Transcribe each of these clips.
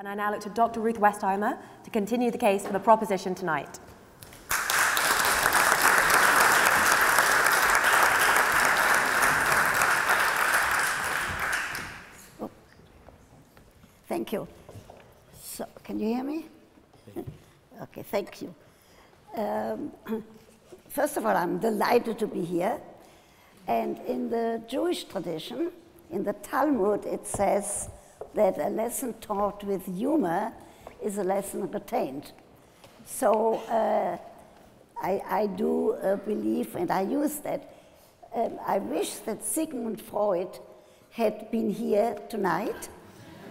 I now look to Dr. Ruth Westheimer to continue the case for the proposition tonight. Thank you. So, can you hear me? Okay, thank you. First of all, I'm delighted to be here. And in the Jewish tradition, in the Talmud, it says that a lesson taught with humor is a lesson retained. So I do believe, and I use that. I wish that Sigmund Freud had been here tonight,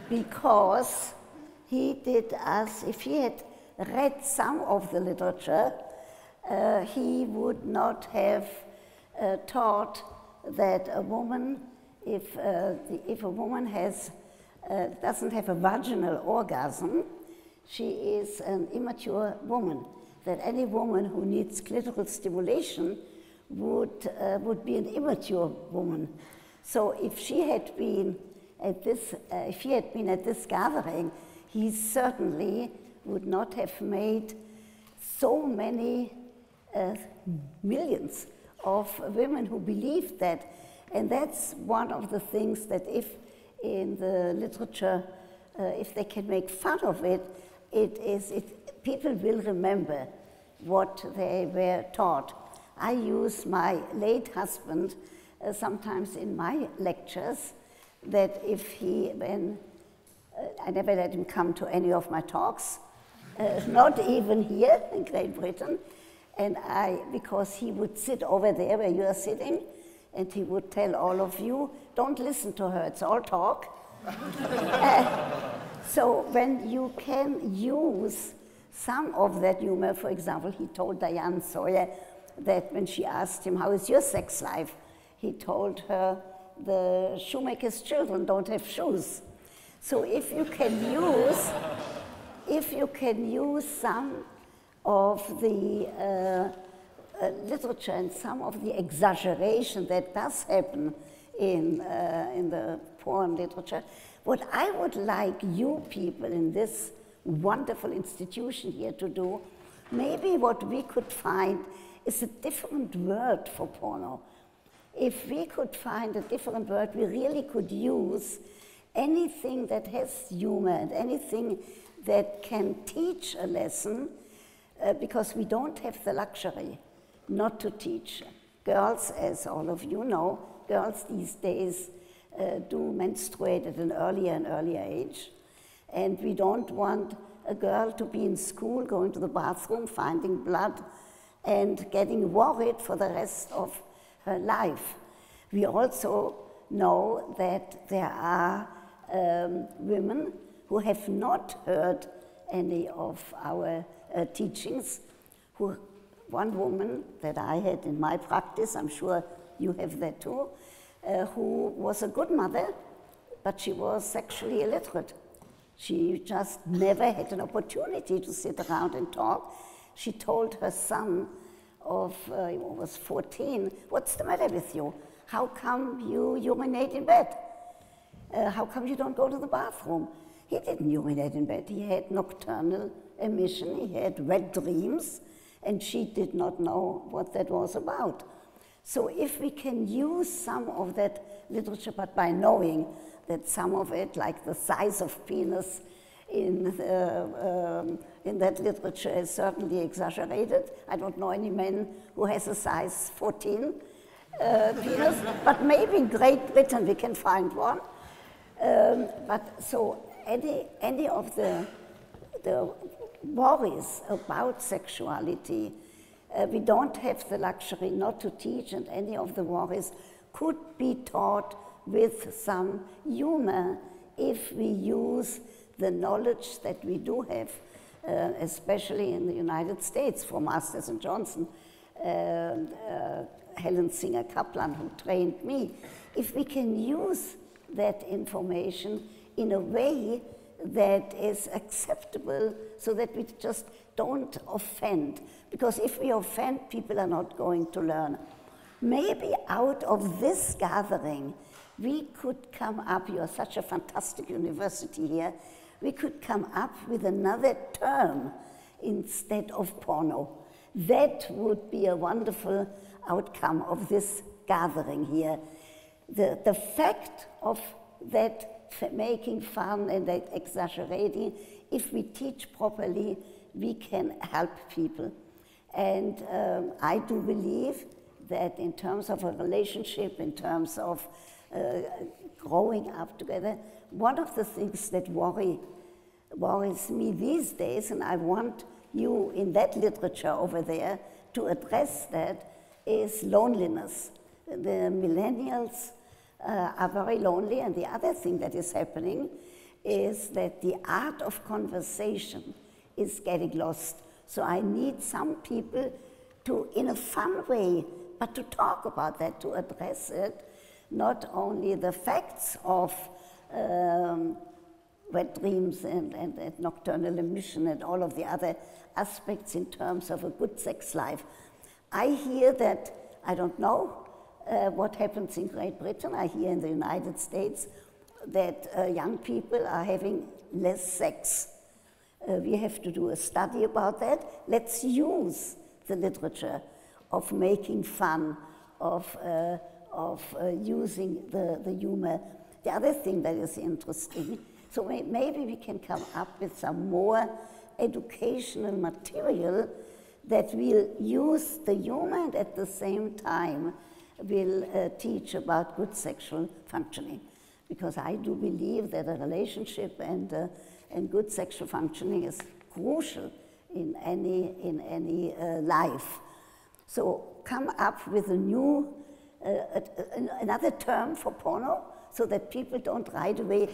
because he did us, if he had read some of the literature, he would not have taught that a woman, if a woman doesn't have a vaginal orgasm, she is an immature woman. That any woman who needs clitoral stimulation would be an immature woman. So if she had been at this gathering, he certainly would not have made so many millions of women who believed that. And that's one of the things that if in the literature, if they can make fun of it, people will remember what they were taught. I use my late husband sometimes in my lectures, that if I never let him come to any of my talks, not even here in Great Britain, because he would sit over there where you are sitting, and he would tell all of you, don't listen to her, it's all talk. So when you can use some of that humor, for example, he told Diane Sawyer that when she asked him, how is your sex life? He told her, the shoemaker's children don't have shoes. So if you can use some of the literature and some of the exaggeration that does happen in the porn literature, what I would like you people in this wonderful institution here to do, maybe what we could find is a different word for porno. If we could find a different word, we really could use anything that has humor and anything that can teach a lesson, because we don't have the luxury not to teach. Girls, as all of you know, girls these days do menstruate at an earlier and earlier age. And we don't want a girl to be in school, going to the bathroom, finding blood, and getting worried for the rest of her life. We also know that there are women who have not heard any of our teachings. One woman that I had in my practice, I'm sure you have that too, who was a good mother, but she was sexually illiterate. She just never had an opportunity to sit around and talk. She told her son he was 14, what's the matter with you? How come you urinate in bed? How come you don't go to the bathroom? He didn't urinate in bed. He had nocturnal emission. He had wet dreams, and she did not know what that was about. So if we can use some of that literature, but by knowing that some of it, like the size of penis in that literature, is certainly exaggerated. I don't know any man who has a size 14 penis, but maybe in Great Britain we can find one. But so any of the worries about sexuality, we don't have the luxury not to teach, and any of the worries could be taught with some humor if we use the knowledge that we do have, especially in the United States for Masters and Johnson, Helen Singer Kaplan, who trained me. If we can use that information in a way that is acceptable so that we just don't offend. Because if we offend, people are not going to learn. Maybe out of this gathering, we could come up, you are such a fantastic university here, we could come up with another term instead of porno. That would be a wonderful outcome of this gathering here. The fact of that making fun and that exaggerating, if we teach properly, we can help people. And I do believe that in terms of a relationship, in terms of growing up together, one of the things that worries me these days, and I want you in that literature over there to address that, is loneliness. The millennials are very lonely, and the other thing that is happening is that the art of conversation is getting lost. So I need some people to, in a fun way, but to talk about that, to address it, not only the facts of wet dreams and nocturnal emission and all of the other aspects in terms of a good sex life. I hear that, I don't know what happens in Great Britain, I hear in the United States that young people are having less sex. We have to do a study about that. Let's use the literature of making fun, of using the humor. The other thing that is interesting, so maybe we can come up with some more educational material that will use the humor and at the same time will teach about good sexual functioning. Because I do believe that a relationship and good sexual functioning is crucial in any life. So come up with a new, another term for porno, so that people don't right away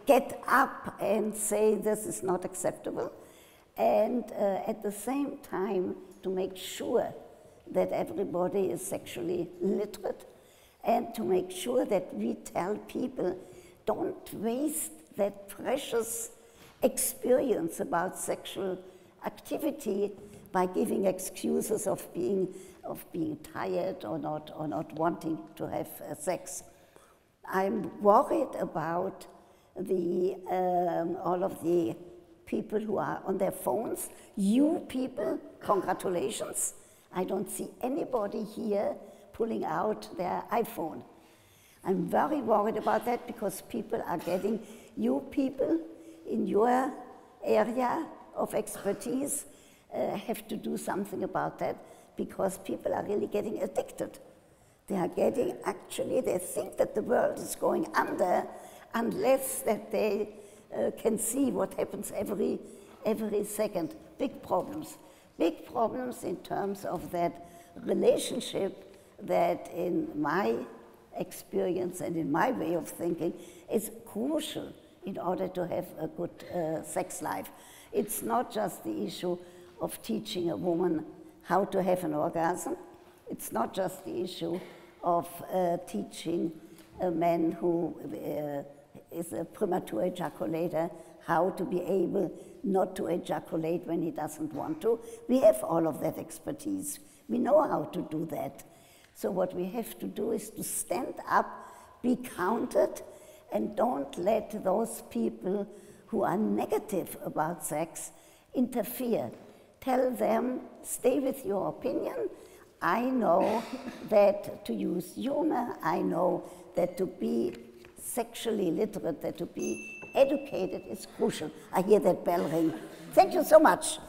get up and say this is not acceptable. And at the same time, to make sure that everybody is sexually literate, and to make sure that we tell people don't waste that precious experience about sexual activity by giving excuses of being tired or not wanting to have sex. I'm worried about all of the people who are on their phones. You people, congratulations. I don't see anybody here pulling out their iPhone. I'm very worried about that because people are getting, you people in your area of expertise have to do something about that, because people are really getting addicted. They are getting, actually, they think that the world is going under unless that they can see what happens every second. Big problems in terms of that relationship that in my experience and in my way of thinking is crucial in order to have a good sex life. It's not just the issue of teaching a woman how to have an orgasm. It's not just the issue of teaching a man who is a premature ejaculator how to be able not to ejaculate when he doesn't want to. We have all of that expertise. We know how to do that. So what we have to do is to stand up, be counted, and don't let those people who are negative about sex interfere. Tell them, stay with your opinion. I know that to use humor, I know that to be sexually literate, that to be educated is crucial. I hear that bell ring. Thank you so much.